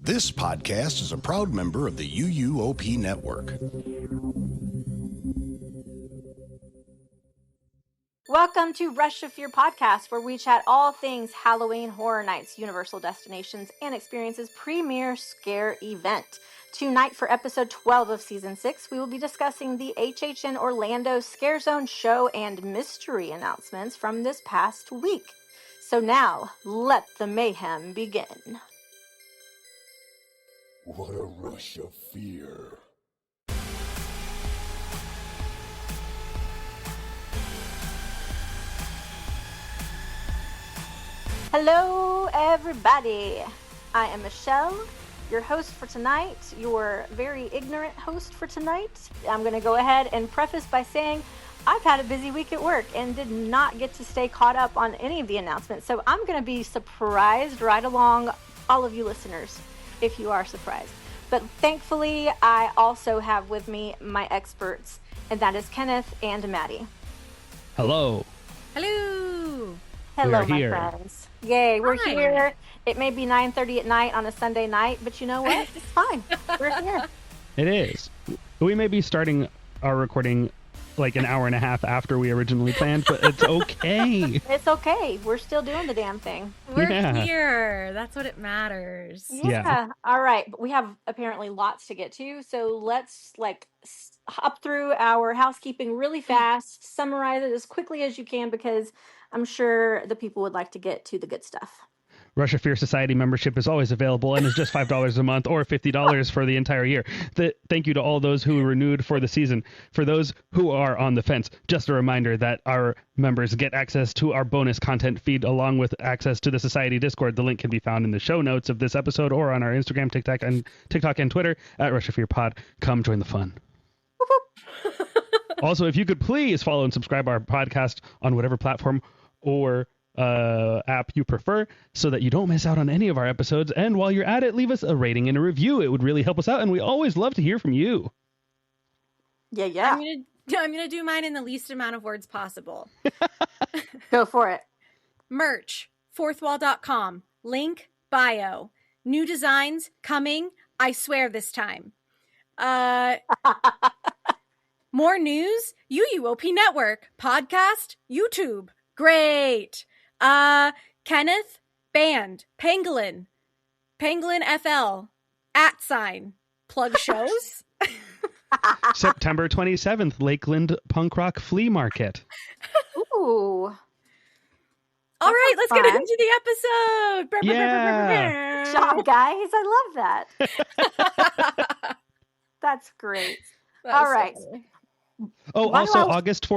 This podcast is a proud member of the UUOP Network. Welcome to Rush of Fear podcast, where we chat all things Halloween, Horror Nights, Universal Destinations, and Experiences premier scare event. Tonight, for episode 12 of season 6, we will be discussing the HHN Orlando Scare Zone show and mystery announcements from this past week. So now, let the mayhem begin. What a rush of fear. Hello, everybody. I am Michelle, your host for tonight, your very ignorant host for tonight. I'm going to go ahead and preface by saying I've had a busy week at work and did not get to stay caught up on any of the announcements. So I'm going to be surprised right along all of you listeners, if you are surprised. But thankfully, I also have with me my experts, and that is Kenneth and Maddy. Hello. Hello. Hello, my here. friends. Yay, we're Hi. here. It may be 9:30 at night on a Sunday night, but you know what? It's fine. We're here. It is. We may be starting our recording like an hour and a half after we originally planned, but it's okay. It's okay. We're still doing the damn thing. We're Yeah. here. That's what it matters. Yeah. All right. But we have apparently lots to get to. So let's hop through our housekeeping really fast, summarize it as quickly as you can, because I'm sure the people would like to get to the good stuff. Rush of Fear Society membership is always available and is just $5 a month or $50 for the entire year. Thank you to all those who renewed for the season. For those who are on the fence, just a reminder that our members get access to our bonus content feed along with access to the Society Discord. The link can be found in the show notes of this episode or on our Instagram, TikTok, and Twitter at Rush of Fear Pod. Come join the fun. Also, if you could please follow and subscribe our podcast on whatever platform or app you prefer so that you don't miss out on any of our episodes. And while you're at it, leave us a rating and a review. It would really help us out, and we always love to hear from you. Yeah. I'm gonna do mine in the least amount of words possible. Go for it. Merch, fourthwall.com, link, bio. New designs coming, I swear this time. More news, UUOP Network, podcast, YouTube. Great. Kenneth, band, Pangolin FL, @ plug shows. September 27th, Lakeland Punk Rock Flea Market. Ooh. All right, let's get fun. into the episode. Yeah. Good job, guys. I love that. That's great. All right. Oh, Why do also I- August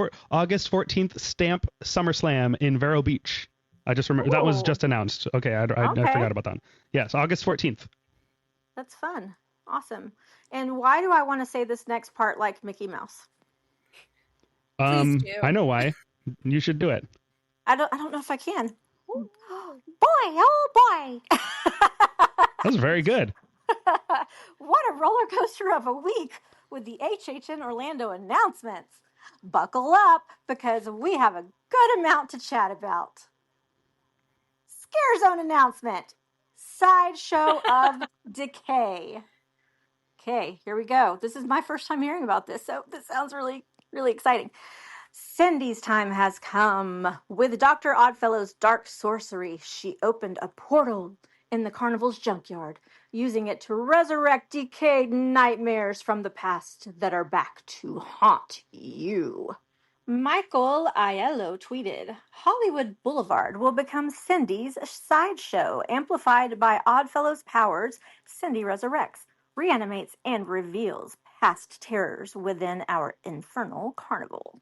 14th, Stamp SummerSlam in Vero Beach. I just remember that was Ooh. just announced. Okay, I Okay. forgot about that. Yes, August 14th. That's fun. Awesome. And why do I want to say this next part like Mickey Mouse? Please do. I know why. You should do it. I don't know if I can. Boy, oh boy. That was very good. What a roller coaster of a week with the HHN Orlando announcements. Buckle up, because we have a good amount to chat about. Scare Zone announcement. Sideshow of Decay. Okay, here we go. This is my first time hearing about this, so this sounds really, really exciting. Cindy's time has come. With Dr. Oddfellow's dark sorcery, she opened a portal in the carnival's junkyard, using it to resurrect decayed nightmares from the past that are back to haunt you. Michael Aiello tweeted, Hollywood Boulevard will become Cindy's sideshow. Amplified by Oddfellow's powers, Cindy resurrects, reanimates, and reveals past terrors within our infernal carnival.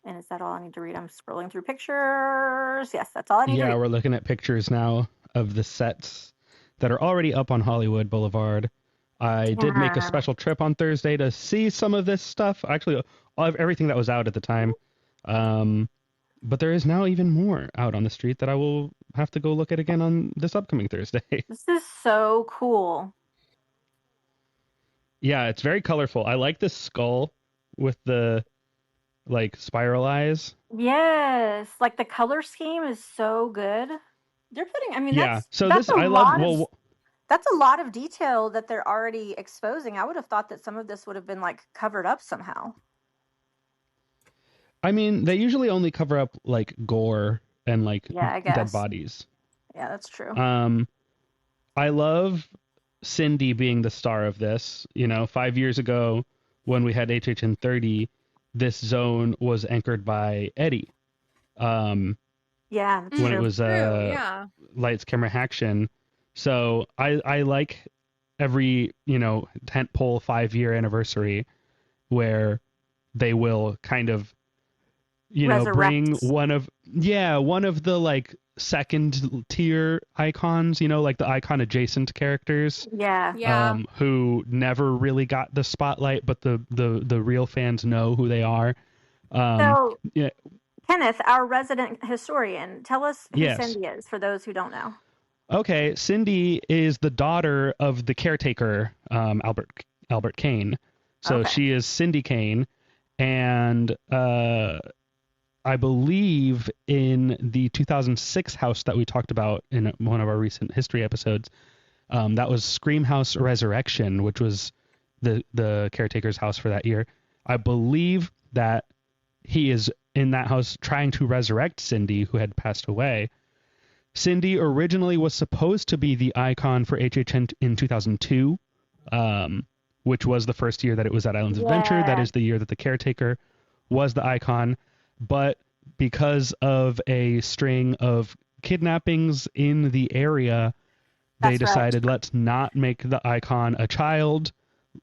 And is that all I need to read? I'm scrolling through pictures. Yes, that's all I need to Yeah, read. we're looking at pictures now of the sets that are already up on Hollywood Boulevard. I did make a Yeah. special trip on Thursday to see some of this stuff. Actually, everything that was out at the time. But there is now even more out on the street that I will have to go look at again on this upcoming Thursday. This is so cool. Yeah, it's very colorful. I like this skull with the like spiral eyes. Yes, like the color scheme is so good. They're putting, I mean, Yeah. that's So that's this a I lot love. of, Well, That's a lot of detail that they're already exposing. I would have thought that some of this would have been like covered up somehow. I mean, they usually only cover up like gore and like Yeah, I dead guess. bodies. Yeah, that's true. I love Cindy being the star of this. 5 years ago when we had HHN 30, this zone was anchored by Eddie. Yeah, that's When true. it was yeah. Lights, Camera, Action. So I like every, tentpole 5-year anniversary where they will kind of, bring Resurrect. one of the like second tier icons, like the icon adjacent characters. Yeah. Yeah. Who never really got the spotlight, but the real fans know who they are. So, Yeah. Kenneth, our resident historian, tell us who Yes. Cindy is for those who don't know. Okay, Cindy is the daughter of the caretaker, Albert Kane. So Okay. she is Cindy Kane, and I believe in the 2006 house that we talked about in one of our recent history episodes, that was Scream House Resurrection, which was the caretaker's house for that year. I believe that he is in that house trying to resurrect Cindy, who had passed away. Cindy originally was supposed to be the icon for HHN in 2002, which was the first year that it was at Islands Adventure. That is the year that the caretaker was the icon. But because of a string of kidnappings in the area, they decided, let's not make the icon a child.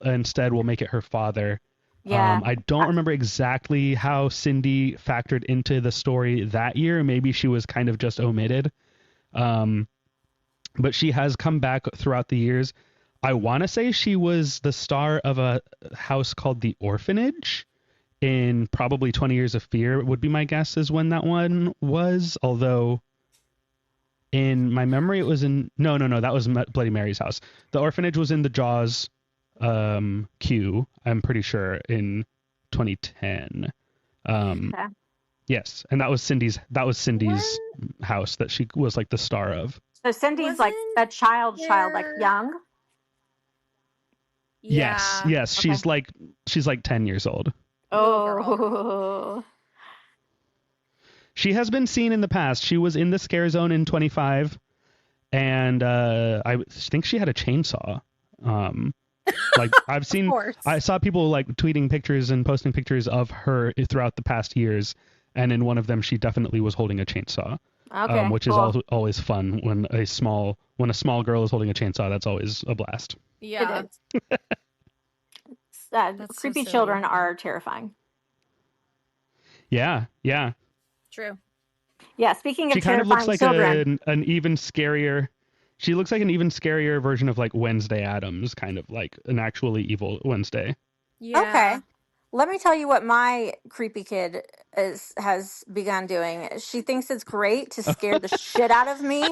Instead, we'll make it her father. Yeah. I don't remember exactly how Cindy factored into the story that year. Maybe she was kind of just omitted. But she has come back throughout the years. I want to say she was the star of a house called The Orphanage in probably 20 Years of Fear would be my guess is when that one was. Although in my memory it was in no, that was Bloody Mary's house. The Orphanage was in the Jaws queue, I'm pretty sure, in 2010. Okay. Yes, and that was Cindy's house that she was like the star of. So Cindy's like Wasn't a child, like young. Yes, Yeah. she's like 10 years old. Oh. She has been seen in the past. She was in the Scare Zone in 25, and I think she had a chainsaw. Like I've seen, I saw people like tweeting pictures and posting pictures of her throughout the past years, and in one of them, she definitely was holding a chainsaw. Okay. Which is always fun when a small girl is holding a chainsaw. That's always a blast. Yeah. It is. Creepy children are terrifying. Yeah. True. Yeah, speaking of she kind of looks like children, an even scarier. She looks like an even scarier version of like Wednesday Addams, kind of like an actually evil Wednesday. Yeah. Okay. Let me tell you what my creepy kid has begun doing. She thinks it's great to scare the shit out of me.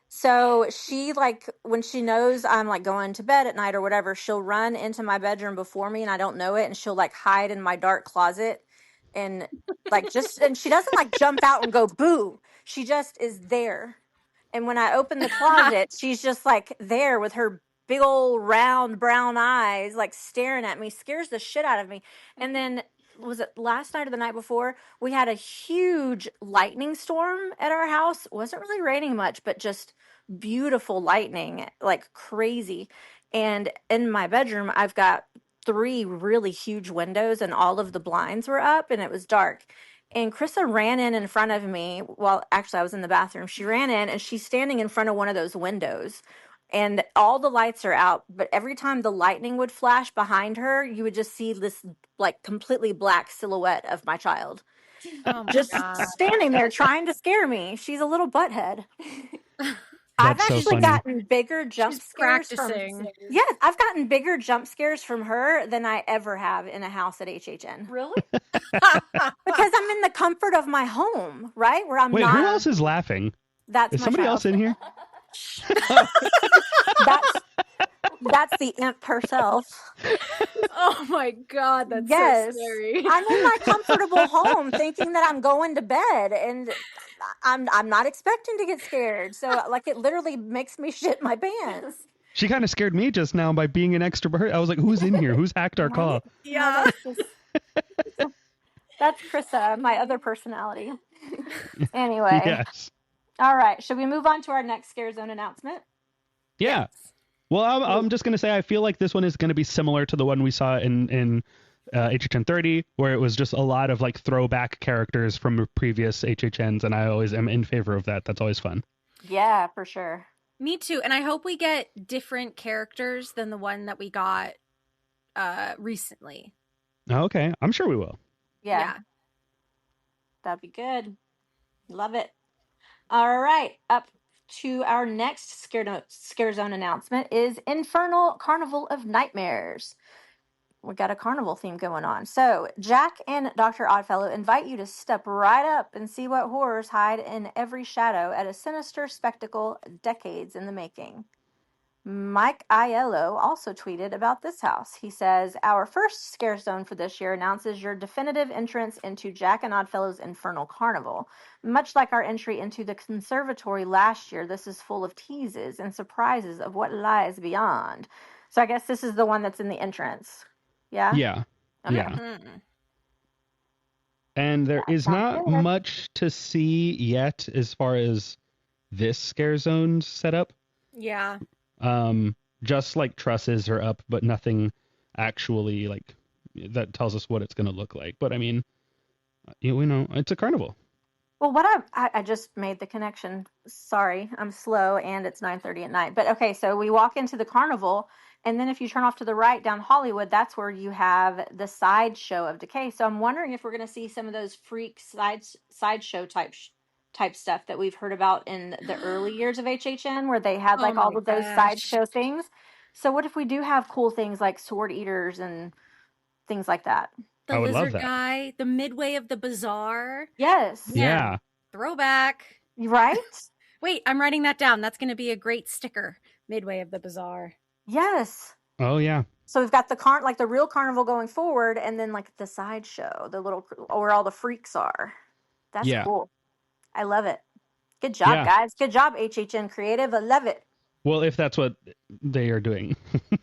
So she, like, when she knows I'm like going to bed at night or whatever, she'll run into my bedroom before me and I don't know it, and she'll like hide in my dark closet and like and she doesn't like jump out and go boo. She just is there. And when I open the closet, she's just like there with her big old round brown eyes, like staring at me, scares the shit out of me. And then, was it last night or the night before, we had a huge lightning storm at our house. It wasn't really raining much, but just beautiful lightning, like crazy. And in my bedroom, I've got 3 really huge windows and all of the blinds were up and it was dark. And Krista ran in front of me. Well, actually, I was in the bathroom. She ran in and she's standing in front of one of those windows. And all the lights are out. But every time the lightning would flash behind her, you would just see this like completely black silhouette of my child. Oh my Just God. standing there trying to scare me. She's a little butthead. That's I've so actually funny. gotten bigger jump scares practicing. Yes, I've gotten bigger jump scares from her than I ever have in a house at HHN. Really? Because I'm in the comfort of my home, right? Where I'm Wait, not. who else is laughing? That's Is my somebody child. else in here? That's the imp herself. Oh my God, that's Yes. so scary. I'm in my comfortable home thinking that I'm going to bed and I'm not expecting to get scared. So like it literally makes me shit my pants. She kind of scared me just now by being an extrovert. I was like, who's in here? Who's hacked our call? No, that's just that's Krista, my other personality. Anyway, Yes. all right. Should we move on to our next Scare Zone announcement? Yeah. Yes. Well, I'm just going to say I feel like this one is going to be similar to the one we saw in HHN 30, where it was just a lot of like throwback characters from previous HHNs, and I always am in favor of that. That's always fun. Yeah, for sure. Me too. And I hope we get different characters than the one that we got recently. Okay, I'm sure we will. Yeah, that'd be good. Love it. All right, up to our next Scare Zone announcement is Infernal Carnival of Nightmares. We got a carnival theme going on. So, Jack and Dr. Oddfellow invite you to step right up and see what horrors hide in every shadow at a sinister spectacle decades in the making. Mike Aiello also tweeted about this house. He says, "Our first Scare Zone for this year announces your definitive entrance into Jack and Oddfellow's Infernal Carnival. Much like our entry into the conservatory last year, this is full of teases and surprises of what lies beyond." So I guess this is the one that's in the entrance. Yeah? Yeah. Okay. Yeah. Mm. And there That is sounds not good. much to see yet as far as this Scare Zone setup. Yeah. Just like trusses are up, but nothing actually like that tells us what it's going to look like. But I mean, we know it's a carnival. Well, what I just made the connection. Sorry, I'm slow and it's 9:30 at night. But okay, so we walk into the carnival, and then if you turn off to the right down Hollywood, that's where you have the sideshow of decay. So I'm wondering if we're going to see some of those freak sideshow type stuff that we've heard about in the early years of HHN, where they had Oh like all my of those gosh. sideshow things. So what if we do have cool things like sword eaters and things like that? The I would love lizard that. guy, the midway of the bazaar. Yes. Yeah. Throwback. Right? Wait, I'm writing that down. That's going to be a great sticker. Midway of the bazaar. Yes. Oh yeah. So we've got the like the real carnival going forward, and then like the sideshow, the little where all the freaks are. That's Yeah. cool. I love it. Good job, Yeah. guys. Good job, HHN Creative. I love it. Well, if that's what they are doing.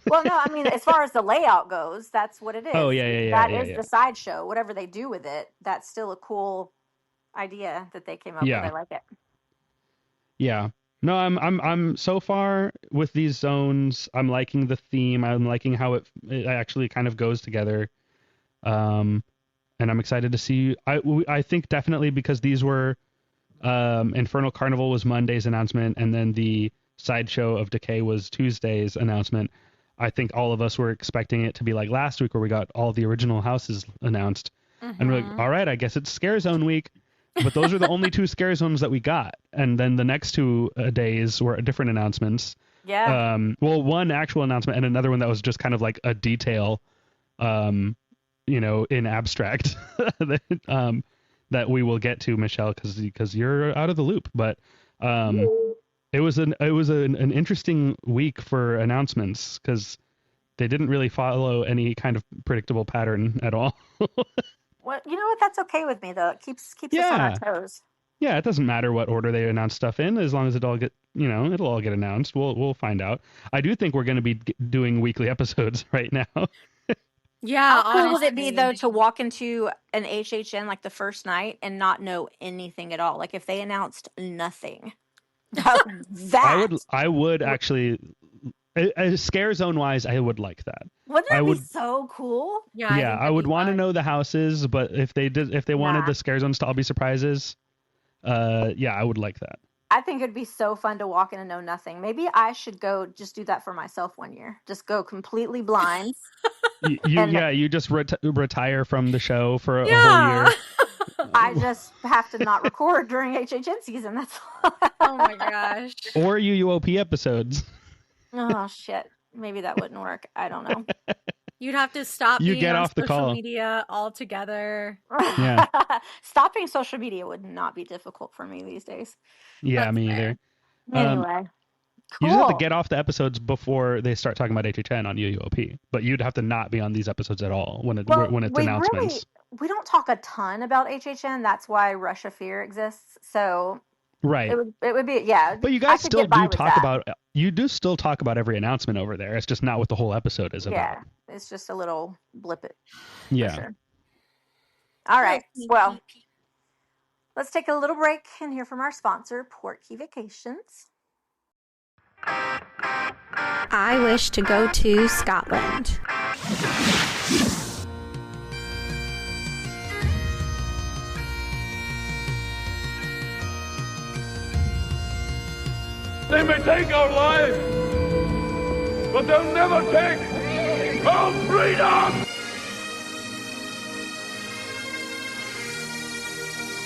Well, no, I mean, as far as the layout goes, that's what it is. Oh, yeah. That Yeah, is yeah. the sideshow. Whatever they do with it, that's still a cool idea that they came up Yeah. with. I like it. Yeah. No, I'm so far with these zones. I'm liking the theme. I'm liking how it actually kind of goes together. And I'm excited to see. I think definitely because these were Infernal Carnival was Monday's announcement, and then the Sideshow of Decay was Tuesday's announcement. I think all of us were expecting it to be like last week where we got all the original houses announced. And we're like, all right, I guess it's Scare Zone week. But those are the only two Scare Zones that we got. And then the next 2 days were different announcements. Yeah. Well, one actual announcement and another one that was just kind of like a detail, in abstract that we will get to, Michelle, because you're out of the loop. But it was an interesting week for announcements because they didn't really follow any kind of predictable pattern at all. Well, you know what? That's okay with me though. It keeps us on our toes. Yeah, it doesn't matter what order they announce stuff in, as long as it'll all get announced. We'll find out. I do think we're going to be doing weekly episodes right now. Yeah. How cool would it be honestly. though to walk into an HHN like the first night and not know anything at all? Like if they announced nothing. I would actually, Scare Zone wise, I would like that. Wouldn't that be so cool? Yeah. I think I that'd would be want to fun. know the houses, but if they wanted Nah. the Scare Zones to all be surprises, I would like that. I think it'd be so fun to walk in and know nothing. Maybe I should go just do that for myself one year. Just go completely blind. You just retire from the show for a whole Yeah. year. I just have to not record during HHN season. That's all. Oh my gosh. Or UUOP episodes. Oh shit. Maybe that wouldn't work. I don't know. You'd have to stop You being get on off the social call. media altogether. Yeah. Stopping social media would not be difficult for me these days. Yeah, That's me fair. either. Anyway. You just have to Cool. get off the episodes before they start talking about HHN on UUOP, but you'd have to not be on these episodes at all when it's announcements. We don't talk a ton about HHN. That's why Rush of Fear exists. So Right. It would be, yeah. But you I guys could still get by do with talk that. about every announcement over there. It's just not what the whole episode is about. Yeah, it's just a little blip it Yeah. for sure. All right, well, let's take a little break and hear from our sponsor, Portkey Vacations. I wish to go to Scotland. They may take our lives, but they'll never take our freedom!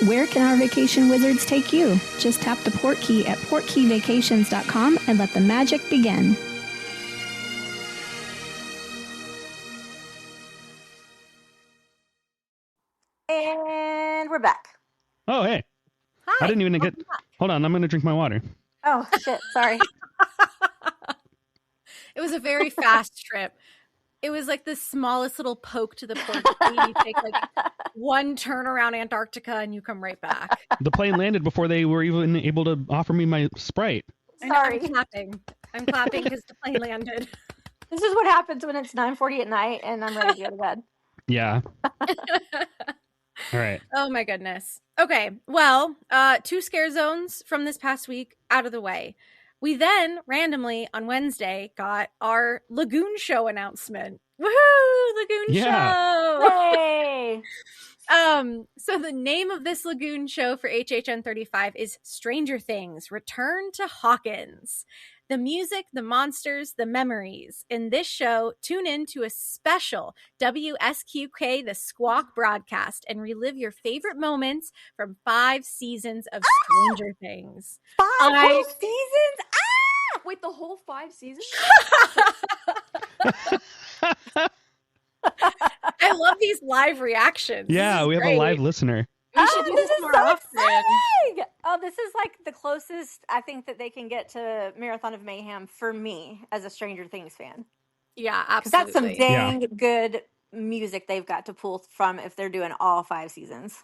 Where can our vacation wizards take you? Just tap the Portkey at portkeyvacations.com and let the magic begin. And we're back. Oh, hey. Hi. I didn't even get... Hold on, I'm going to drink my water. Oh, shit, sorry. It was a very fast trip. It was like the smallest little poke to the port. You take like one turn around Antarctica and you come right back. The plane landed before they were even able to offer me my Sprite. Sorry. I'm clapping because the plane landed. This is what happens when it's 9:40 at night and I'm ready to go to bed. Yeah. All right. Oh my goodness. Okay. Well, 2 scare zones from this past week out of the way. We then randomly on Wednesday got our Lagoon Show announcement. Woohoo! Lagoon Show! Yay! So the name of this Lagoon Show for HHN 35 is Stranger Things Return to Hawkins. The music, the monsters, the memories. In this show, tune in to a special WSQK The Squawk broadcast and relive your favorite moments from 5 seasons of Stranger Things. 5 whole seasons? Ah! Wait, the whole 5 seasons? I love these live reactions. Yeah, we have a live listener. We should do this more often. Exciting! Oh, this is like the closest I think that they can get to Marathon of Mayhem for me as a Stranger Things fan. Yeah, Because that's some absolutely. dang good music they've got to pull from if they're doing all 5 seasons.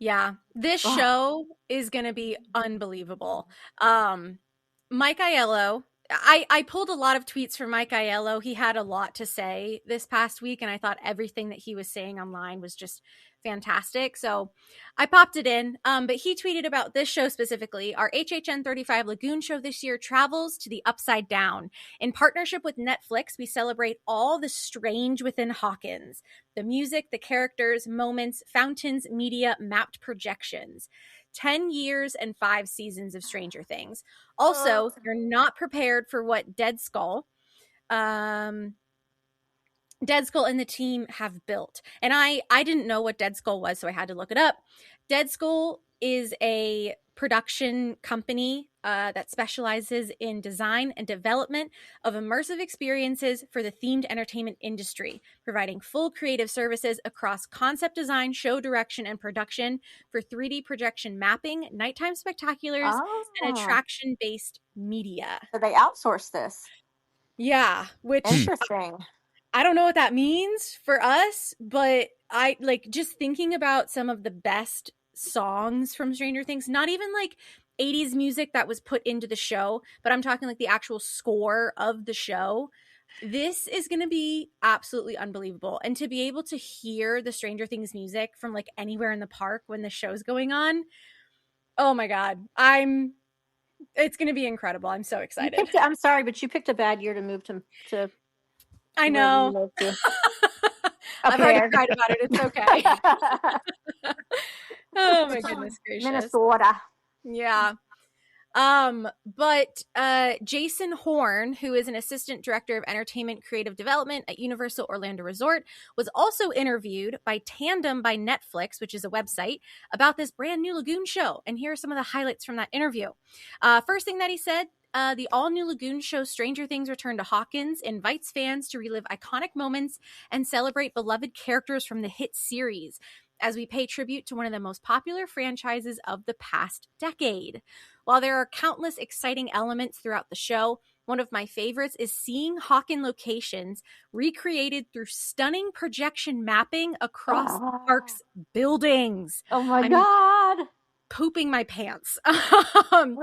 Yeah, this show is going to be unbelievable. Mike Aiello, I pulled a lot of tweets from Mike Aiello. He had a lot to say this past week, and I thought everything that he was saying online was just fantastic. So I popped it in. But he tweeted about this show specifically. Our HHN 35 Lagoon Show this year travels to the Upside Down. In partnership with Netflix, we celebrate all the strange within Hawkins. The music, the characters, moments, fountains, media, mapped projections. 10 years and 5 seasons of Stranger Things. Also, you're not prepared for what Dead Skull and the team have built. And I didn't know what Dead Skull was, so I had to look it up. Dead Skull is a production company that specializes in design and development of immersive experiences for the themed entertainment industry, providing full creative services across concept design, show direction, and production for 3D projection mapping, nighttime spectaculars, and attraction-based media. So they outsource this. Yeah, which interesting. I don't know what that means for us, but I like just thinking about some of the best songs from Stranger Things, not even like 80s music that was put into the show, but I'm talking like the actual score of the show. This is going to be absolutely unbelievable. And to be able to hear the Stranger Things music from like anywhere in the park when the show's going on, oh my God, it's going to be incredible. I'm so excited. I'm sorry, but you picked a bad year to move to I know. I've already cried about it. It's okay. Oh my goodness gracious. Minnesota. Yeah. But Jason Horn, who is an assistant director of entertainment creative development at Universal Orlando Resort, was also interviewed by Tandem by Netflix, which is a website, about this brand new Lagoon show. And here are some of the highlights from that interview. First thing that he said, the all-new Lagoon show Stranger Things Return to Hawkins invites fans to relive iconic moments and celebrate beloved characters from the hit series as we pay tribute to one of the most popular franchises of the past decade. While there are countless exciting elements throughout the show, one of my favorites is seeing Hawkins locations recreated through stunning projection mapping across the park's buildings. Oh my God. pooping my pants. Can't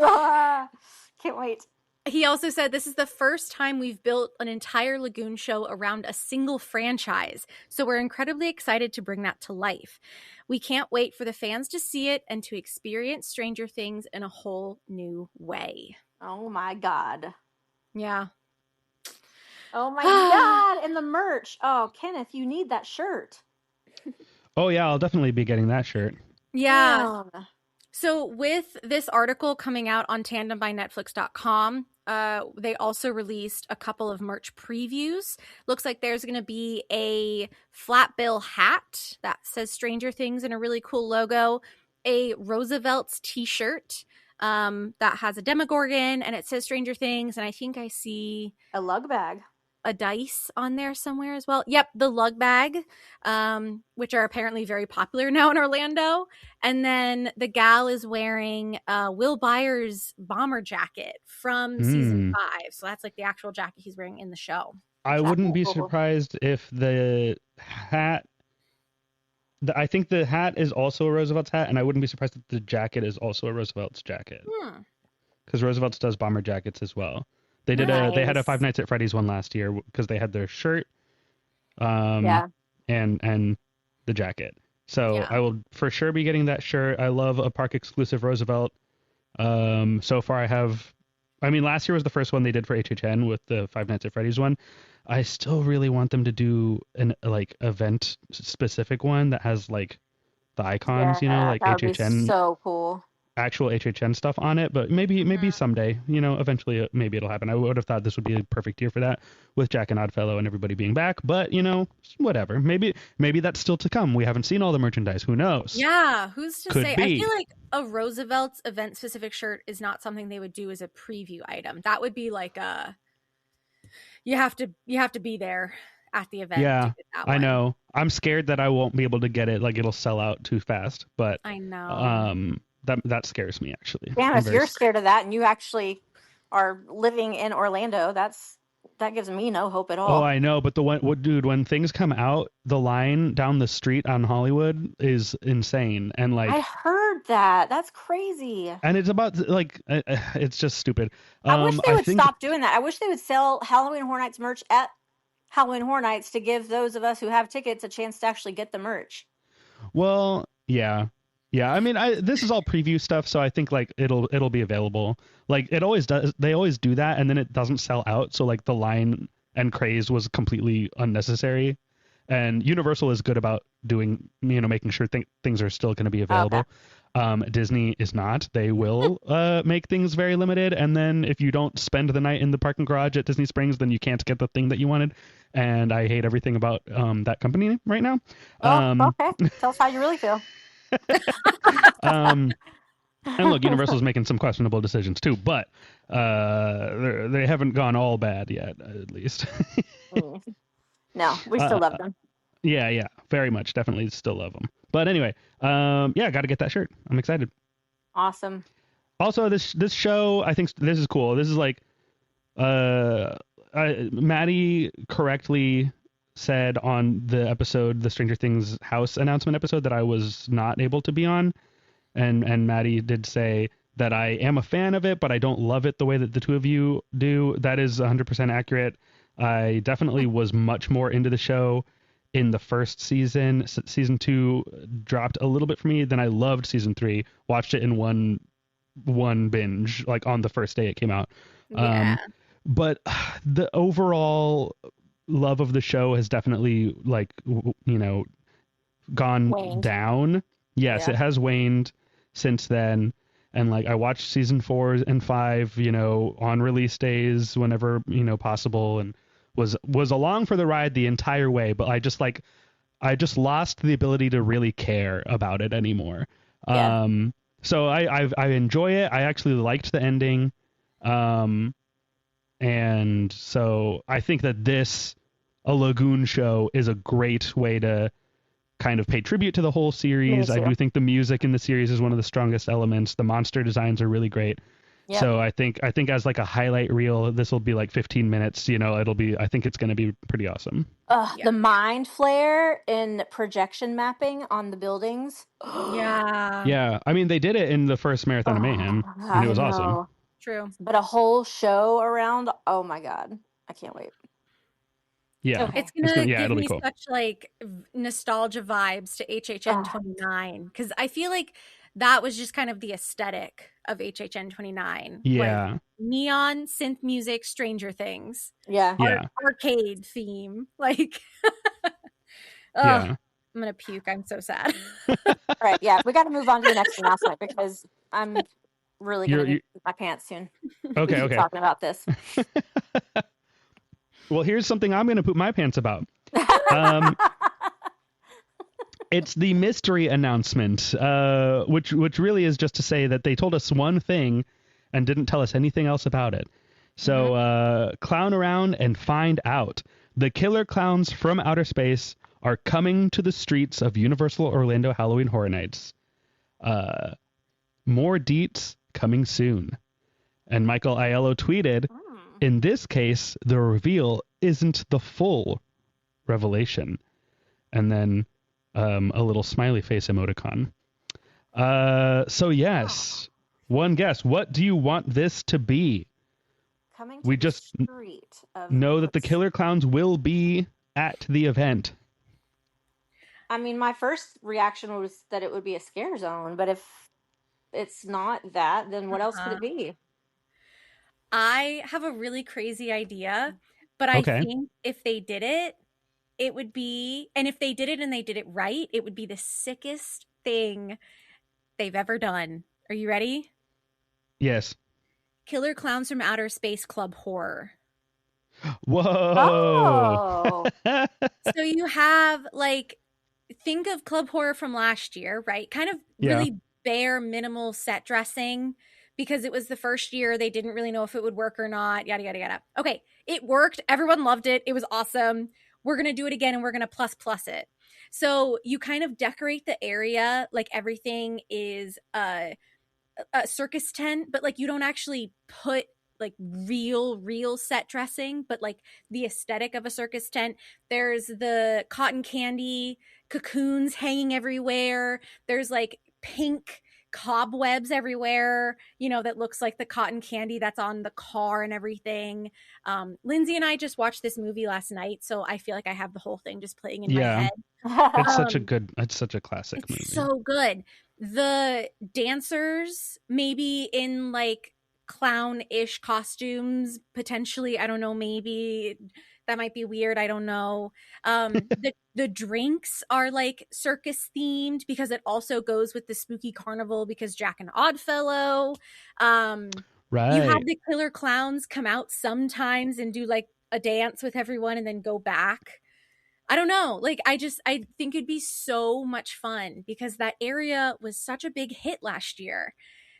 wait. He also said this is the first time we've built an entire Lagoon show around a single franchise, so we're incredibly excited to bring that to life. We can't wait for the fans to see it and to experience Stranger Things in a whole new way. Oh my God. Yeah. Oh my God. And the merch. Oh, Kenneth, you need that shirt. Oh yeah, I'll definitely be getting that shirt. Yeah. Damn. So with this article coming out on tandombynetflix.com, they also released a couple of merch previews. Looks like there's going to be a flat bill hat that says Stranger Things in a really cool logo, a Roosevelt's t-shirt that has a Demogorgon and it says Stranger Things, and I think I see A lug bag. a dice on there somewhere as well. Yep, the lug bag, which are apparently very popular now in Orlando. And then the gal is wearing Will Byers' bomber jacket from season 5. So that's like the actual jacket he's wearing in the show. I wouldn't be surprised if the hat... I think the hat is also a Roosevelt's hat, and I wouldn't be surprised if the jacket is also a Roosevelt's jacket. Because Roosevelt's does bomber jackets as well. They did they had a Five Nights at Freddy's one last year because they had their shirt, and the jacket. So I will for sure be getting that shirt. I love a park exclusive Roosevelt. So far last year was the first one they did for HHN with the Five Nights at Freddy's one. I still really want them to do an event specific one that has like the icons, like that would HHN. be so cool. Actual HHN stuff on it, but maybe someday, eventually maybe it'll happen. I would have thought this would be a perfect year for that with Jack and Oddfellow and everybody being back, but whatever. Maybe that's still to come. We haven't seen all the merchandise. Who knows? Yeah, who's to say? Be. I feel like a Roosevelt's event specific shirt is not something they would do as a preview item. That would be like you have to be there at the event. Yeah, to get that one. I know. I'm scared that I won't be able to get it. Like it'll sell out too fast, but I know. That scares me actually. Damn, if you're scared of that and you actually are living in Orlando, that gives me no hope at all. Oh, I know, but dude, when things come out, the line down the street on Hollywood is insane, and I heard that. That's crazy. And it's about it's just stupid. I wish they would stop doing that. I wish they would sell Halloween Horror Nights merch at Halloween Horror Nights to give those of us who have tickets a chance to actually get the merch. Well, yeah. Yeah, I mean, this is all preview stuff, so I think it'll be available. Like it always does. They always do that, and then it doesn't sell out. So the line and craze was completely unnecessary. And Universal is good about doing, making sure things are still going to be available. Okay. Disney is not. They will make things very limited, and then if you don't spend the night in the parking garage at Disney Springs, then you can't get the thing that you wanted. And I hate everything about that company right now. Okay. Tell us how you really feel. And look, Universal's making some questionable decisions too, but they haven't gone all bad yet, at least. No, we still love them. Yeah, very much, definitely still love them. But anyway, got to get that shirt. I'm excited. Awesome. Also, this show, I think this is cool. This is Maddie correctly said on the episode, the Stranger Things house announcement episode, that I was not able to be on. And Maddie did say that I am a fan of it, but I don't love it the way that the two of you do. That is 100% accurate. I definitely was much more into the show in the first season. Season 2 dropped a little bit for me. Then I loved season 3. Watched it in one binge, on the first day it came out. Yeah. But the overall love of the show has definitely gone waned down. Yes, It has waned since then. And I watched season 4 and 5, on release days whenever, possible, and was along for the ride the entire way. But I just lost the ability to really care about it anymore. Yeah. So I enjoy it. I actually liked the ending. And so I think that a Lagoon show is a great way to kind of pay tribute to the whole series. I do think the music in the series is one of the strongest elements. The monster designs are really great. Yep. So I think as like a highlight reel, this will be like 15 minutes. I think it's going to be pretty awesome. The mind flare and projection mapping on the buildings. Yeah. Yeah, I mean they did it in the first Marathon of Mayhem, and it I was awesome. know. True. But a whole show around. Oh my God. I can't wait. Yeah, Okay. It's gonna give it'll be me cool. such like nostalgia vibes to HHN 29 because I feel like that was just kind of the aesthetic of HHN 29. Yeah, Like neon synth music, Stranger Things, Yeah. yeah, arcade theme. Like, yeah. I'm gonna puke. I'm so sad. All right. Yeah. We got to move on to the next announcement because I'm really going to You're be my pants soon. okay. Keep talking about this. Well, here's something I'm going to poop my pants about. It's the mystery announcement, which really is just to say that they told us one thing and didn't tell us anything else about it. So clown around and find out. The killer clowns from outer space are coming to the streets of Universal Orlando Halloween Horror Nights. More deets coming soon. And Michael Aiello tweeted, in this case, the reveal isn't the full revelation. And then a little smiley face emoticon. So yes, one guess. What do you want this to be? Coming to We the just street of know that the killer clowns will be at the event. I mean, my first reaction was that it would be a scare zone, but if it's not that, then what else could it be? I have a really crazy idea, but Okay. I think if they did it, it would be, and if they did it and they did it right, it would be the sickest thing they've ever done. Are you ready? Yes. Killer Clowns from Outer Space Club Horror. Whoa. Oh. So you have like, think of Club Horror from last year, right? Kind of really bare minimal set dressing because it was the first year they didn't really know if it would work or not, yada, yada, yada. Okay, it worked. Everyone loved it. It was awesome. We're going to do it again and we're going to plus it. So you kind of decorate the area like everything is a circus tent, but like you don't actually put like real set dressing, but like the aesthetic of a circus tent. There's the cotton candy cocoons hanging everywhere. There's like pink cobwebs everywhere, that looks like the cotton candy that's on the car and everything. Lindsay and I just watched this movie last night, so I feel like I have the whole thing just playing in my head. It's such a classic movie. So good. The dancers maybe in like clown-ish costumes, potentially. I don't know, maybe that might be weird. I don't know. The drinks are like circus themed because it also goes with the spooky carnival because Jack and Oddfellow. Right. You have the killer clowns come out sometimes and do like a dance with everyone and then go back. I don't know. Like, I think it'd be so much fun because that area was such a big hit last year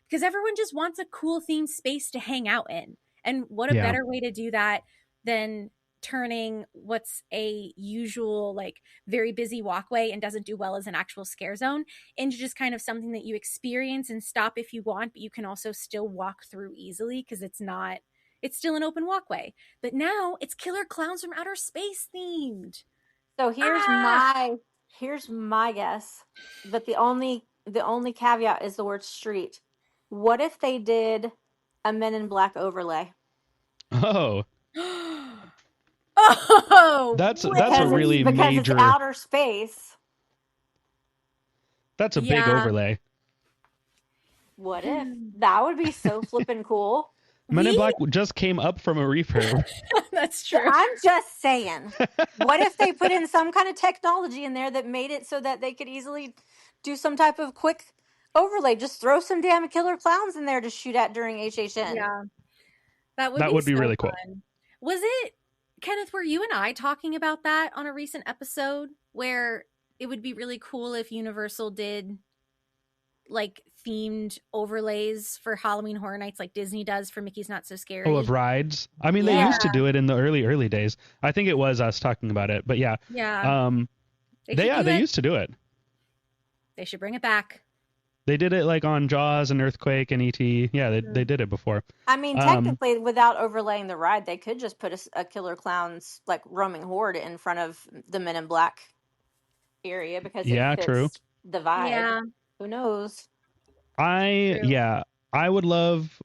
because everyone just wants a cool themed space to hang out in. And what a better way to do that than turning what's a usual, like, very busy walkway and doesn't do well as an actual scare zone into just kind of something that you experience and stop if you want, but you can also still walk through easily because it's still an open walkway. But now it's Killer Clowns from Outer Space themed. So here's my guess, but the only caveat is the word street. What if they did a Men in Black overlay? Oh. That's a really because major. It's outer space. That's a big overlay. What if that would be so flippin' cool? Men in Black just came up from a refurb. That's true. I'm just saying. What if they put in some kind of technology in there that made it so that they could easily do some type of quick overlay? Just throw some damn killer clowns in there to shoot at during HHN. Yeah. That would be so really fun. cool. Was it, Kenneth, were you and I talking about that on a recent episode where it would be really cool if Universal did like themed overlays for Halloween Horror Nights like Disney does for Mickey's Not So Scary? Oh, of rides? I mean, they used to do it in the early days. I think it was us talking about it, but yeah. Yeah. They used to do it. They should bring it back. They did it like on Jaws and Earthquake and E.T. Yeah, they did it before. I mean, Um, technically, without overlaying the ride, they could just put a Killer Clowns like roaming horde in front of the Men in Black area because it yeah, true. fits the vibe. Yeah. Who knows? True. I would love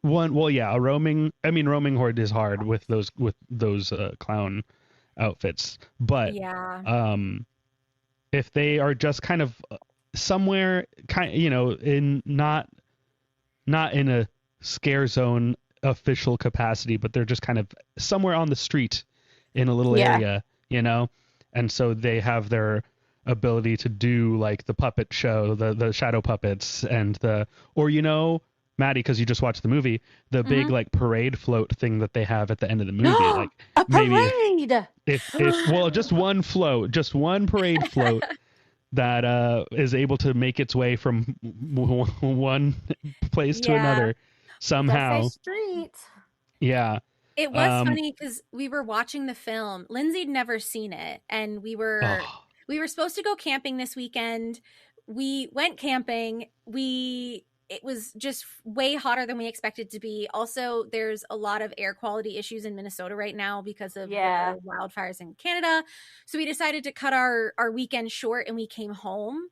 one. Well, yeah, roaming horde is hard with those clown outfits, but Yeah. if they are just kind of somewhere, in not in a scare zone official capacity, but they're just kind of somewhere on the street in a little Yeah. area, and so they have their ability to do like the puppet show, the shadow puppets, and Maddie, because you just watched the movie, the big like parade float thing that they have at the end of the movie, like A maybe parade! if well, just one float, just one parade float that is able to make its way from one place to Yeah. another somehow. Does say street. Yeah. It was funny because we were watching the film. Lindsay'd never seen it, and we were supposed to go camping this weekend. We went camping. It was just way hotter than we expected to be. Also, there's a lot of air quality issues in Minnesota right now because of the wildfires in Canada. So we decided to cut our weekend short, and we came home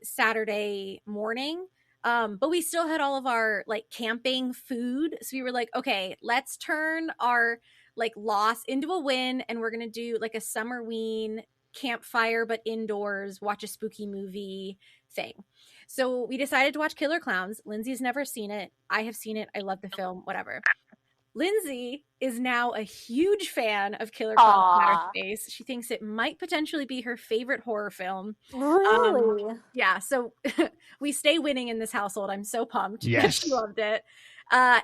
Saturday morning. But we still had all of our like camping food. So we were like, okay, let's turn our like loss into a win, and we're going to do like a summerween campfire, but indoors, watch a spooky movie thing. So we decided to watch Killer Clowns. Lindsay's never seen it. I have seen it. I love the film, whatever. Lindsay is now a huge fan of Killer Clowns in Outer Space. She thinks it might potentially be her favorite horror film. Really? Yeah, so we stay winning in this household. I'm so pumped. Yes. She loved it.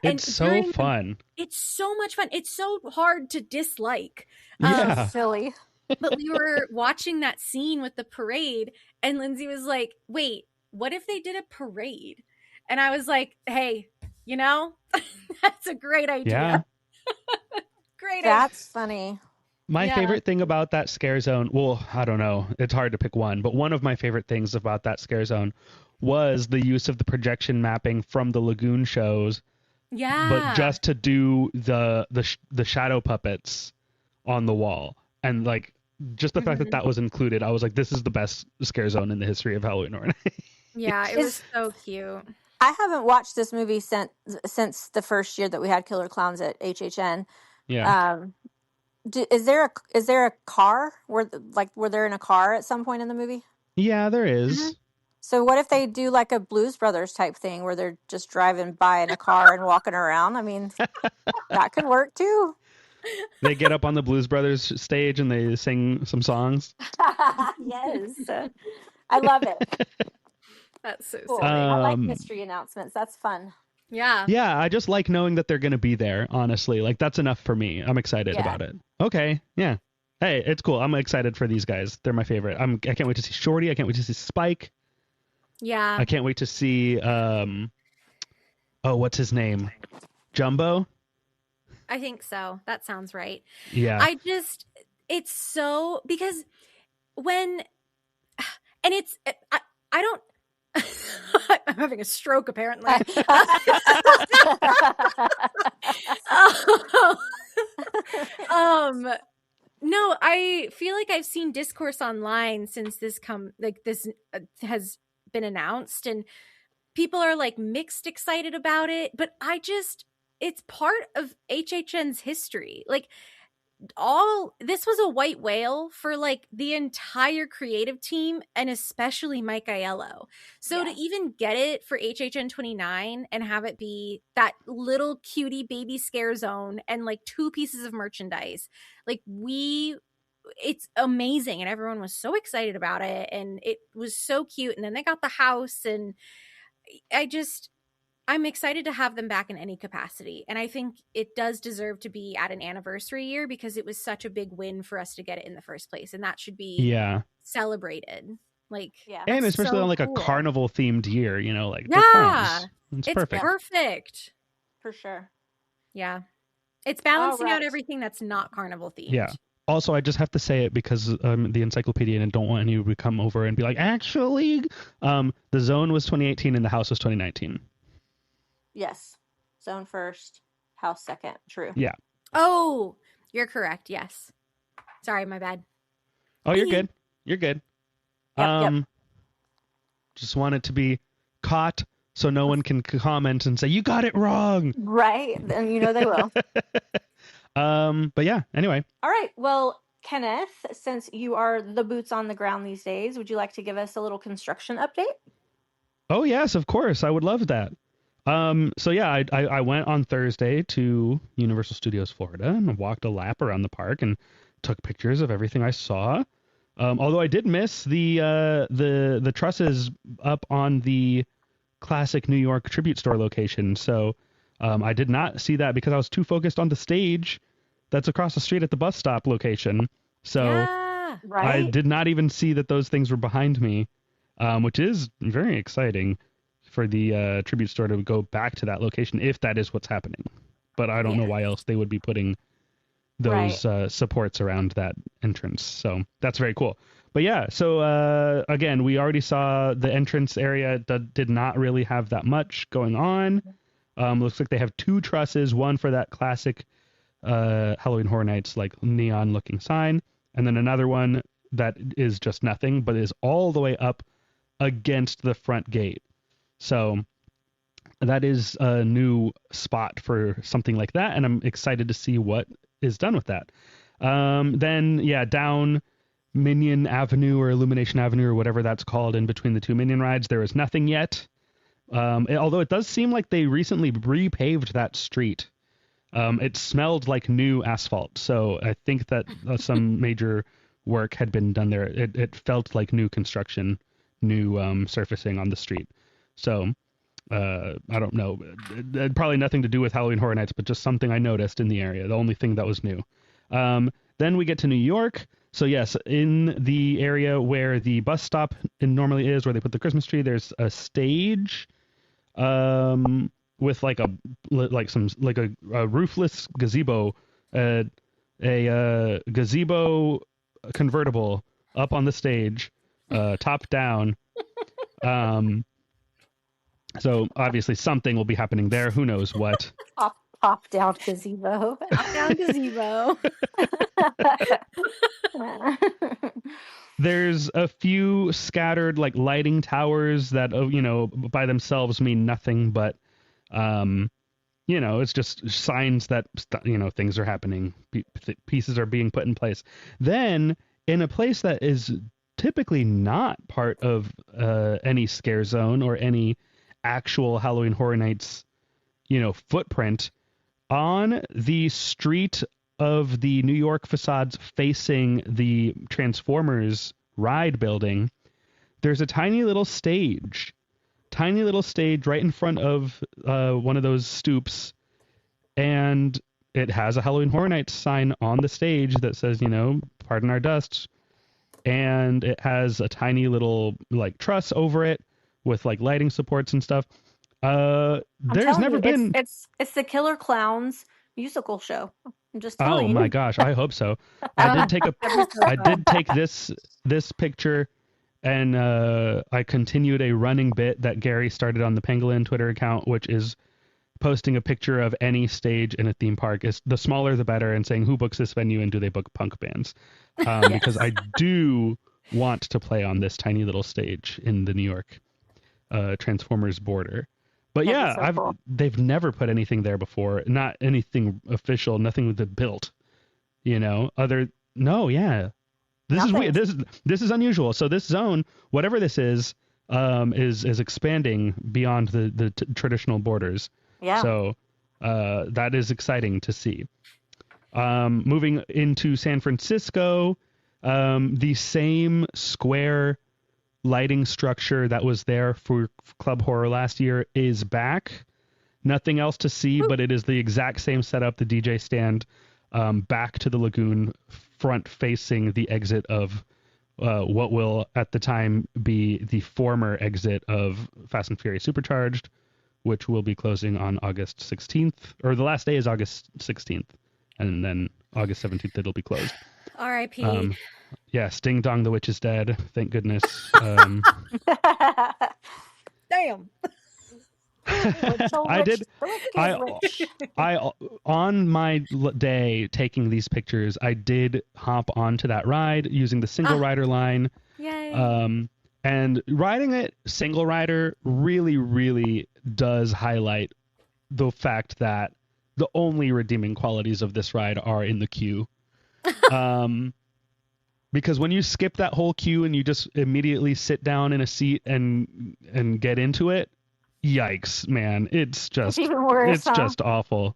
It's so fun. It's so much fun. It's so hard to dislike. Yeah. Silly. But we were watching that scene with the parade, and Lindsay was like, wait, what if they did a parade? And I was like, hey, that's a great idea. Yeah. Great That's funny. My favorite thing about that scare zone, well, I don't know, it's hard to pick one, but one of my favorite things about that scare zone was the use of the projection mapping from the Lagoon shows. Yeah. But just to do the shadow puppets on the wall. And like just the fact that was included, I was like, this is the best scare zone in the history of Halloween Horror Nights. Yeah, it was so cute. I haven't watched this movie since the first year that we had Killer Clowns at HHN. Yeah. Is there a car were they in a car at some point in the movie? Yeah, there is. So what if they do like a Blues Brothers type thing where they're just driving by in a car and walking around? I mean, that could work too. They get up on the Blues Brothers stage and they sing some songs. Yes. I love it. That's so Cool. silly. I like mystery announcements. That's fun. Yeah. Yeah, I just like knowing that they're going to be there, honestly. Like, that's enough for me. I'm excited about it. Okay, yeah. Hey, it's cool. I'm excited for these guys. They're my favorite. I can't wait to see Shorty. I can't wait to see Spike. Yeah. I can't wait to see, what's his name? Jumbo? I think so. That sounds right. Yeah. It's so, because when, and it's, I don't, I'm having a stroke apparently. No, I feel like I've seen discourse online since this has been announced, and people are like mixed excited about it, but it's part of HHN's history. Like, this was a white whale for like the entire creative team, and especially Mike Aiello. So to even get it for HHN 29 and have it be that little cutie baby scare zone and like 2 pieces of merchandise, like it's amazing, and everyone was so excited about it, and it was so cute. And then they got the house, and I'm excited to have them back in any capacity. And I think it does deserve to be at an anniversary year because it was such a big win for us to get it in the first place. And that should be celebrated. Like, and especially on like a carnival themed year, like it's perfect. Perfect. For sure. Yeah. It's balancing out everything that's not carnival themed. Yeah. Also, I just have to say it because I'm the encyclopedia and I don't want anyone to come over and be like, actually, the zone was 2018 and the house was 2019. Yes. Zone first, house second. True. Yeah. Oh, you're correct. Yes. Sorry, my bad. Oh, you're good. You're good. Yep. Just want it to be caught so no one can comment and say, you got it wrong. Right. And you know they will. But yeah, anyway. All right. Well, Kenneth, since you are the boots on the ground these days, would you like to give us a little construction update? Oh, yes, of course. I would love that. So yeah, I went on Thursday to Universal Studios Florida and walked a lap around the park and took pictures of everything I saw. Although I did miss the trusses up on the classic New York Tribute Store location. So I did not see that because I was too focused on the stage that's across the street at the bus stop location. So Yeah. Right. I did not even see that those things were behind me, which is very exciting for the tribute store to go back to that location if that is what's happening. But I don't know why else they would be putting those supports around that entrance. So that's very cool. But yeah, so again, we already saw the entrance area did not really have that much going on. Looks like they have two trusses, one for that classic Halloween Horror Nights like neon looking sign, and then another one that is just nothing, but is all the way up against the front gate. So that is a new spot for something like that, and I'm excited to see what is done with that. Then, yeah, down Minion Avenue or Illumination Avenue or whatever that's called in between the two Minion rides, there is nothing yet. Although it does seem like they recently repaved that street. It smelled like new asphalt, so I think that some major work had been done there. It felt like new construction, new surfacing on the street. So I don't know. Probably nothing to do with Halloween Horror Nights, but just something I noticed in the area. The only thing that was new. Then we get to New York. So yes, in the area where the bus stop normally is, where they put the Christmas tree, there's a stage with like a roofless gazebo, a gazebo convertible up on the stage, top down. So obviously something will be happening there. Who knows what? Pop down gazebo. Down gazebo. There's a few scattered like lighting towers that, by themselves mean nothing, but, it's just signs that, things are happening. Pieces are being put in place. Then in a place that is typically not part of any scare zone or any actual Halloween Horror Nights, footprint, on the street of the New York facades facing the Transformers ride building, there's a tiny little stage right in front of one of those stoops, and it has a Halloween Horror Nights sign on the stage that says, pardon our dust, and it has a tiny little like truss over it with like lighting supports and stuff. There's never been. It's the Killer Clowns musical show. I'm just telling you. Oh my gosh, I hope so. I did take this picture, and I continued a running bit that Gary started on the Pangolin Twitter account, which is posting a picture of any stage in a theme park. Is the smaller the better, and saying who books this venue and do they book punk bands? Because I do want to play on this tiny little stage in the New York Transformers border. But yeah, cool. They've never put anything there before. Not anything official, nothing with it built. This is weird. This is unusual. So this zone, whatever this is expanding beyond the traditional borders. Yeah. So that is exciting to see. Moving into San Francisco, the same square lighting structure that was there for Club Horror last year is back. Nothing else to see, but it is the exact same setup, the DJ stand back to the lagoon, front facing the exit of what will at the time be the former exit of Fast and Furious Supercharged, which will be closing on August 16th, or the last day is August 16th, and then August 17th it'll be closed. R.I.P. Yes, Ding Dong the Witch is dead. Thank goodness. Damn. I did. I on my day taking these pictures, I did hop onto that ride using the single rider line. Yay. And riding it single rider really, really does highlight the fact that the only redeeming qualities of this ride are in the queue. Because when you skip that whole queue and you just immediately sit down in a seat and get into it, yikes, man. It's even worse, it's just awful.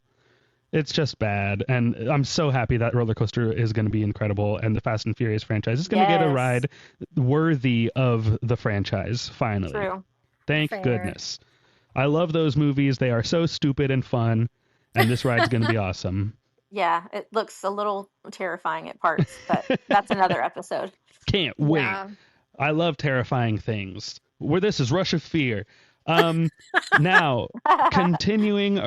It's just bad. And I'm so happy that roller coaster is going to be incredible, and the Fast and Furious franchise is going to get a ride worthy of the franchise finally. True. Thank goodness. I love those movies. They are so stupid and fun, and this ride's going to be awesome. Yeah, it looks a little terrifying at parts, but that's another episode. Can't wait. I love terrifying things. Where this is Rush of Fear. Now, continuing,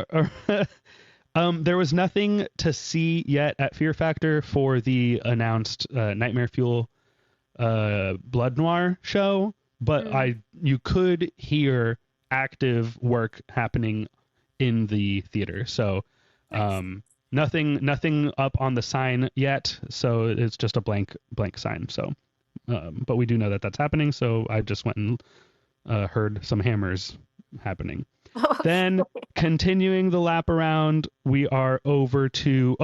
there was nothing to see yet at Fear Factor for the announced Nightmare Fuel Blood Noir show, but you could hear active work happening in the theater. So nothing up on the sign yet, so it's just a blank sign. So but we do know that that's happening, so I just went and heard some hammers happening. Then continuing the lap around, we are over to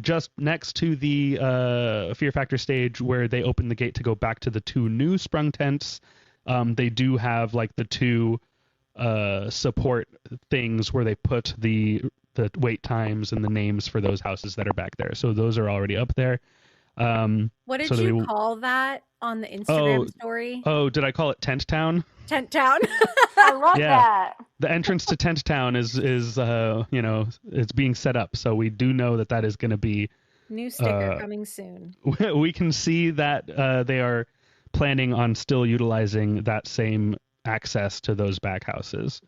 just next to the Fear Factor stage where they open the gate to go back to the two new sprung tents. They do have like the two support things where they put the wait times and the names for those houses that are back there. So those are already up there. What did you call that on the Instagram story? Oh, did I call it Tent Town? Tent Town. I love that. The entrance to Tent Town is it's being set up. So we do know that is going to be new sticker coming soon. We can see that they are planning on still utilizing that same access to those back houses.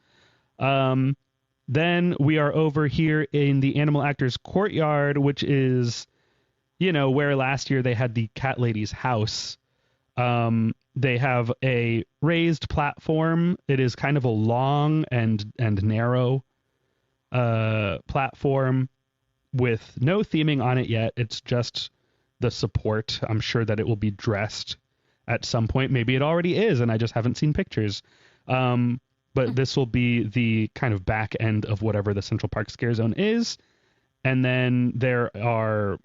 Then we are over here in the Animal Actors Courtyard, which is, where last year they had the Cat Lady's house. They have a raised platform. It is kind of a long and narrow platform with no theming on it yet. It's just the support. I'm sure that it will be dressed at some point. Maybe it already is, and I just haven't seen pictures. But this will be the kind of back end of whatever the Central Park Scare Zone is. And then there are,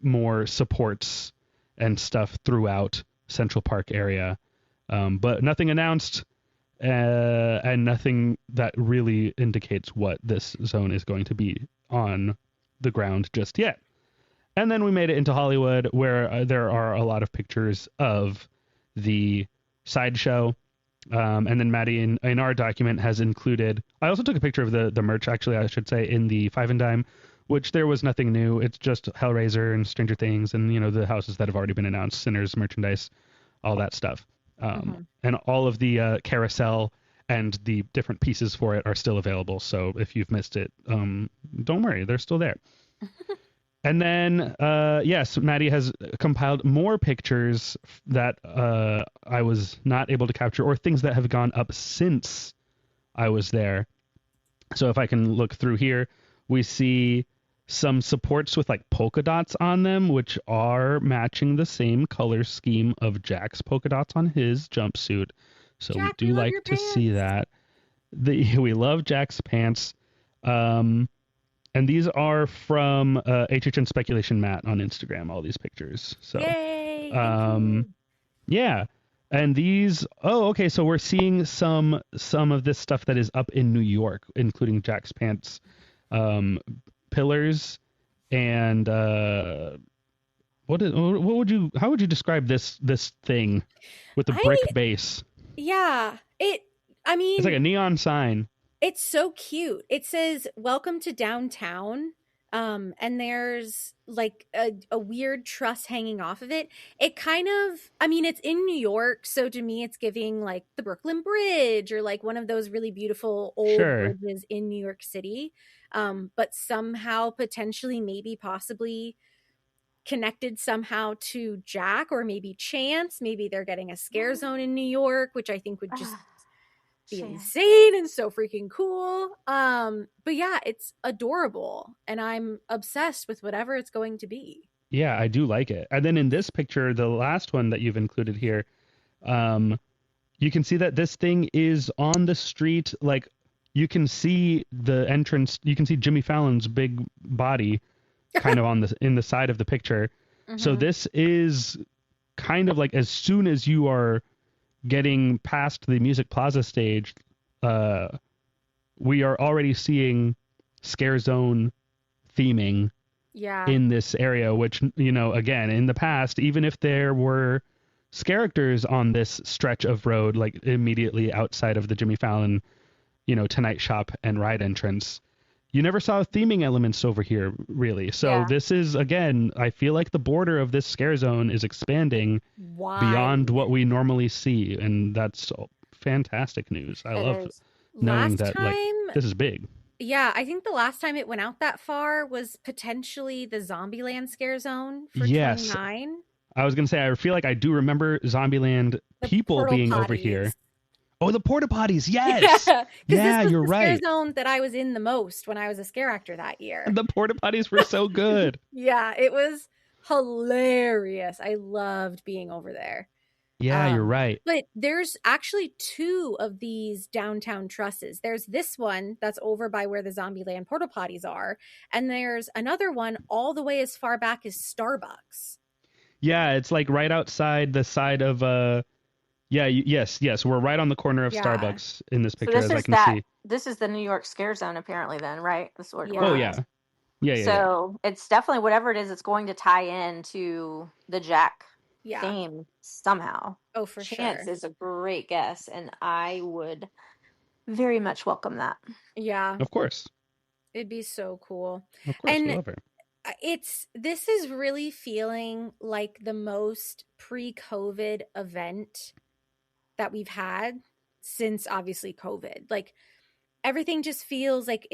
more supports and stuff throughout Central Park area. But nothing announced and nothing that really indicates what this zone is going to be on the ground just yet. And then we made it into Hollywood, where there are a lot of pictures of the sideshow. And then Maddie in our document has included, I also took a picture of the merch, actually, I should say, in the Five and Dime, which there was nothing new. It's just Hellraiser and Stranger Things and, the houses that have already been announced, Sinners merchandise, all that stuff. And all of the carousel and the different pieces for it are still available. So if you've missed it, don't worry, they're still there. And then, yes, Maddie has compiled more pictures that I was not able to capture, or things that have gone up since I was there. So if I can look through here, we see some supports with like polka dots on them, which are matching the same color scheme of Jack's polka dots on his jumpsuit. So Jack, we do like to see that. We love Jack's pants. And these are from HHN Speculation Matt on Instagram, all these pictures. So, yay! Yeah. And these, okay, so we're seeing some of this stuff that is up in New York, including Jack's pants, pillars, and how would you describe this thing with the brick base? Yeah, it's like a neon sign. It's so cute. It says, "Welcome to downtown." And there's like a weird truss hanging off of it. It kind of, it's in New York. So to me, it's giving like the Brooklyn Bridge or like one of those really beautiful old bridges in New York City. But somehow potentially, maybe possibly connected somehow to Jack or maybe Chance. Maybe they're getting a scare zone in New York, which I think would just be insane and so freaking cool. But yeah, it's adorable, and I'm obsessed with whatever it's going to be. Yeah, I do like it. And then in this picture, the last one that you've included here, you can see that this thing is on the street. Like, you can see the entrance. You can see Jimmy Fallon's big body kind of in the side of the picture. So this is kind of like, as soon as you are getting past the Music Plaza stage, we are already seeing Scare Zone theming in this area, which, you know, again, in the past, even if there were characters on this stretch of road, like immediately outside of the Jimmy Fallon, you know, Tonight Shop and ride entrance, you never saw theming elements over here, really. So this is, again, I feel like the border of this Scare Zone is expanding beyond what we normally see, and that's fantastic news. I love knowing that like this is big. Yeah, I think the last time it went out that far was potentially the Zombieland Scare Zone for 29. I was going to say, I feel like I do remember Zombieland people being over here. Oh, the porta potties. Yes. Yeah, you're right. Scare Zone that I was in the most when I was a scare actor that year. The porta potties were so good. Yeah, it was hilarious. I loved being over there. Yeah, you're right. But there's actually 2 of these downtown trusses. There's this one that's over by where the Zombieland porta potties are, and there's another one all the way as far back as Starbucks. Yeah, it's like right outside the side of yes, we're right on the corner of Starbucks in this picture, as I can see. This is the New York Scare Zone, apparently, then, right? Oh, yeah. So it's definitely, whatever it is, it's going to tie into the Jack theme somehow. Oh, for Chance sure. is a great guess, and I would very much welcome that. Yeah. Of course. It'd be so cool. Of course, we love her. This is really feeling like the most pre-COVID event that we've had since obviously COVID. Like, everything just feels like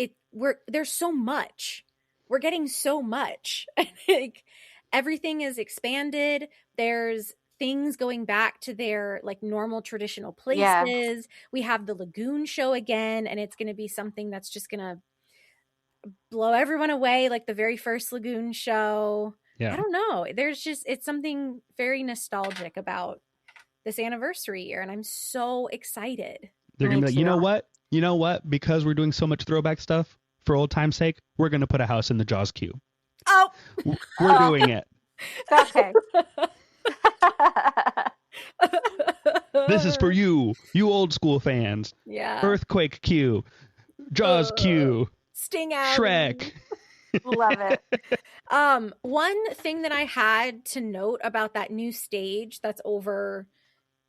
there's so much. We're getting so much. Like, everything is expanded. There's things going back to their like normal traditional places. Yeah. We have the Lagoon show again, and it's going to be something that's just going to blow everyone away, like the very first Lagoon show. I don't know. It's something very nostalgic about this anniversary year, and I'm so excited. They're going to be like, you know what? Because we're doing so much throwback stuff, for old time's sake, we're going to put a house in the Jaws queue. Oh! We're doing it. Okay. This is for you old school fans. Yeah. Earthquake queue, Jaws queue, Sting out. Shrek. Shrek. Love it. One thing that I had to note about that new stage that's over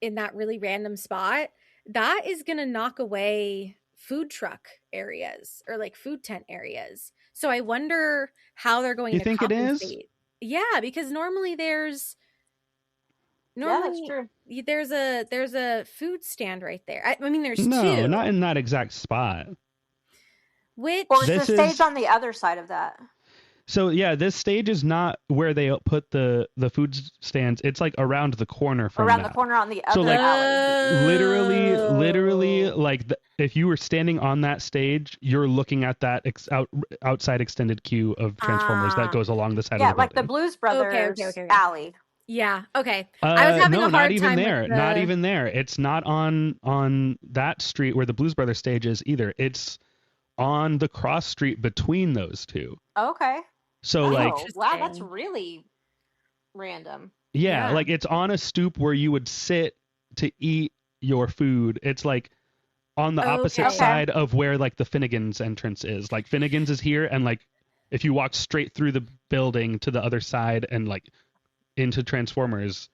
in that really random spot, that is going to knock away food truck areas or like food tent areas. So I wonder how they're going to compensate. You think it is? Yeah, because normally that's true. There's a food stand right there. I mean, there's two. No, not in that exact spot. Which? Or is the stage on the other side of that? So yeah, this stage is not where they put the food stands. It's like around the corner from the corner on the other. So like alley. literally, like if you were standing on that stage, you're looking at that outside extended queue of Transformers that goes along the side of the building. Yeah, like the Blues Brothers okay. alley. Yeah. Okay. I was having a hard not even time there. With Not even there. It's not on that street where the Blues Brothers stage is either. It's on the cross street between those two. Okay. So wow, that's really random. Yeah, like it's on a stoop where you would sit to eat your food. It's like on the opposite side of where like the Finnegan's entrance is. Like Finnegan's is here, and like if you walk straight through the building to the other side and like into Transformers,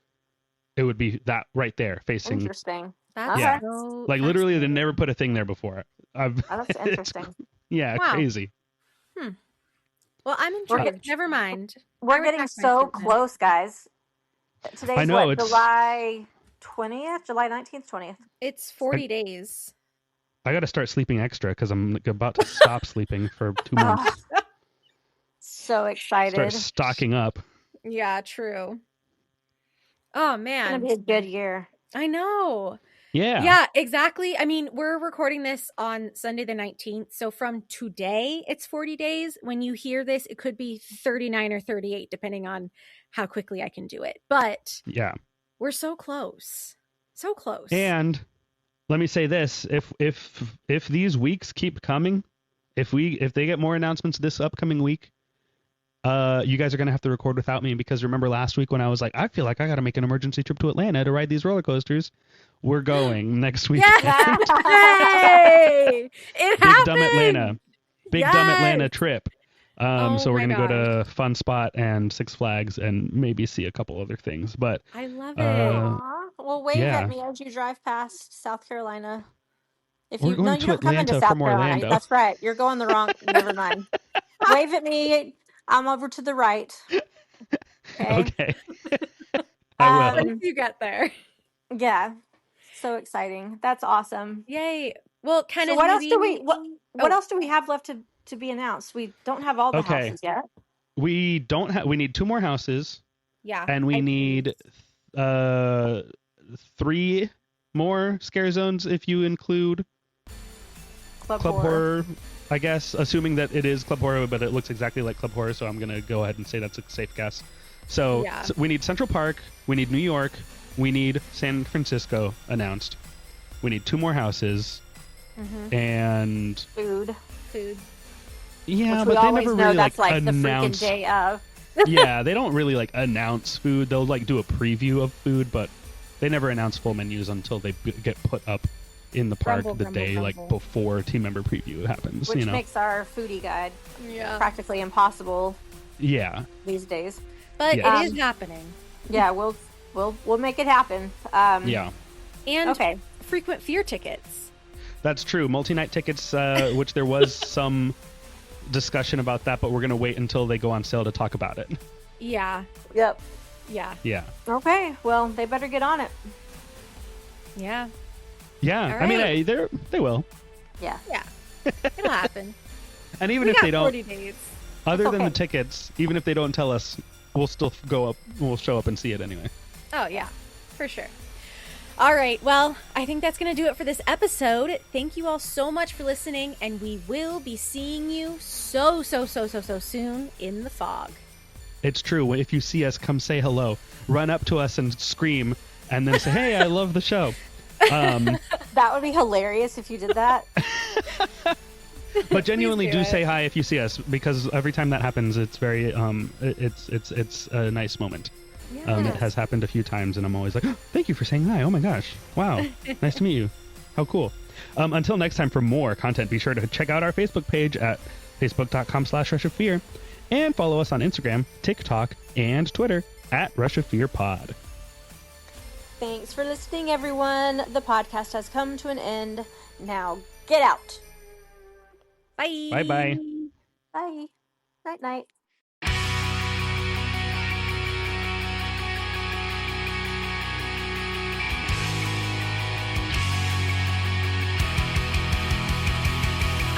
it would be that right there facing. Interesting. That's like literally they never put a thing there before. That's interesting. Wow. Crazy. Well, I'm intrigued. Never mind. We're getting so close, guys. Today's July 20th? July 19th, 20th. It's 40 days. I got to start sleeping extra because I'm about to stop sleeping for 2 months. So excited. Start stocking up. Yeah, true. Oh It's man. gonna be a good year. I know. Yeah. Yeah, exactly. I mean, we're recording this on Sunday the 19th. So from today, it's 40 days. When you hear this, it could be 39 or 38, depending on how quickly I can do it. But Yeah. we're so close. So close. And let me say this, if these weeks keep coming, if they get more announcements this upcoming week, you guys are going to have to record without me, because remember last week when I was like, I feel like I got to make an emergency trip to Atlanta to ride these roller coasters. We're going next week. Yeah. Yay! It happened. Dumb Atlanta. Big Dumb Atlanta trip. Oh so we're my going to go to Fun Spot and Six Flags and maybe see a couple other things. But I love it. Aw. Well, wave yeah. at me as you drive past South Carolina. If We're you going no, to you don't come into Atlanta South from Carolina. Orlando. That's right. You're going the wrong. Never mind. Wave at me. I'm over to the right. Okay. Okay. I will. Once you get there. Yeah. So exciting. That's awesome. Yay. Well, Kenneth, So what else do maybe- we what else do we have left to be announced? We don't have all the Okay. houses yet. We don't have. We need 2 more houses, Yeah. and we I- need 3 more scare zones if you include Club Club Horror. Horror. I guess, assuming that it is Club Horror, but it looks exactly like Club Horror, so I'm gonna go ahead and say that's a safe guess. So, Yeah. so we need Central Park, we need New York, we need San Francisco announced. We need 2 more houses, and Food. yeah, Which we but they always never know really that's like like the freaking announce. day of. Yeah, they don't really like announce food. They'll like do a preview of food, but they never announce full menus until they get put up in the park Grumble, the grumble, day grumble. like before team member preview happens. Which you know, makes our foodie guide Yeah. practically impossible yeah, these days. But Yeah. it is happening. Yeah, we'll make it happen. yeah. And Okay. frequent fear tickets. That's true. Multi-night tickets, which there was some discussion about that, but we're gonna wait until they go on sale to talk about it. Yeah. Yep. Yeah. Yeah, Okay. Well, they better get on it. Yeah. yeah. All I mean, right. they will. Yeah. Yeah. It'll happen. And even We if got they don't, 40 days. other than the okay. tickets, even if they don't tell us, we'll still go up. We'll show up and see it anyway. Oh, yeah. For sure. All right. Well, I think that's going to do it for this episode. Thank you all so much for listening, and we will be seeing you so soon in the fog. It's true. If you see us, come say hello. Run up to us and scream, and then say, "Hey, I love the show." That would be hilarious if you did that. But genuinely, do do it. say hi if you see us, because every time that happens, it's very it's a nice moment. It has happened a few times, and I'm always like, oh, "Thank you for saying hi." Oh my gosh! Wow, nice to meet you. How cool. Until next time, for more content, be sure to check out our Facebook page at facebook.com/rushofear, and follow us on Instagram, TikTok, and Twitter at rushofearpod. Thanks for listening, everyone. The podcast has come to an end. Now get out. Bye. Bye-bye. Bye. Night night.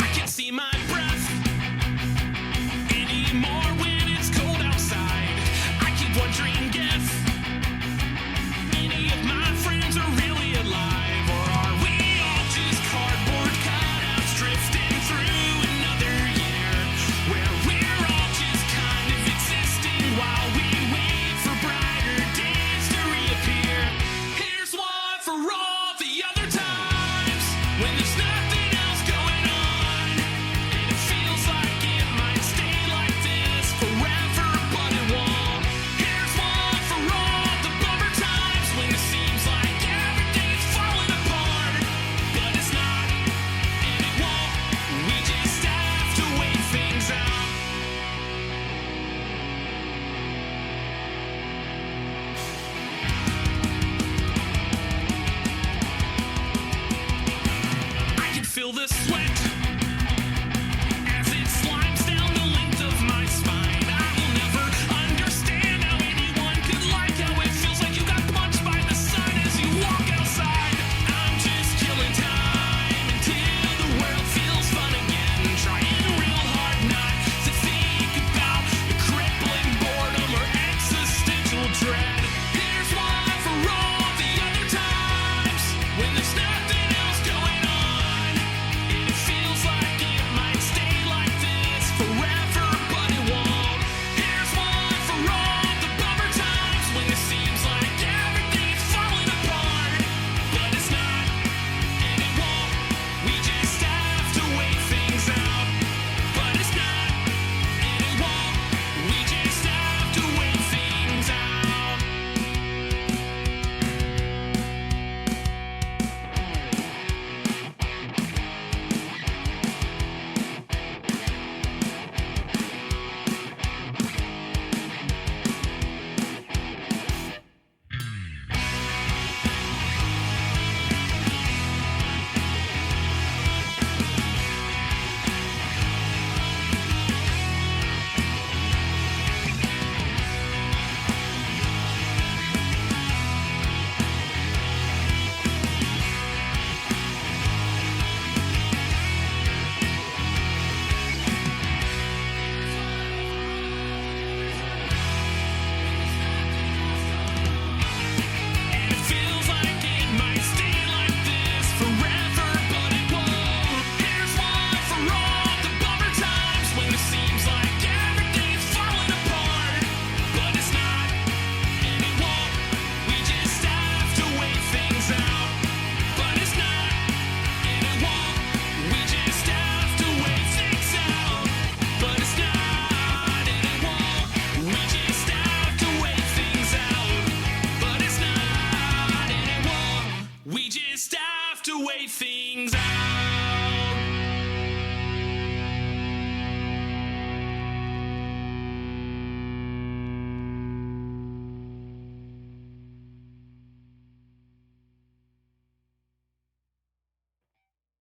I can see my breath anymore when it's cold outside. I keep wondering if any of my friends are really alive, or are we all just cardboard cutouts drifting through another year where we're all just kind of existing while we wait for brighter days to reappear. Here's one for all the other times when there's nothing else going on, and it feels like it might stay like this forever, but it won't. Here's one for all the bummer times when it seems like everything's falling apart, but it's not, and it won't. We just have to wait things out. I can feel the sweat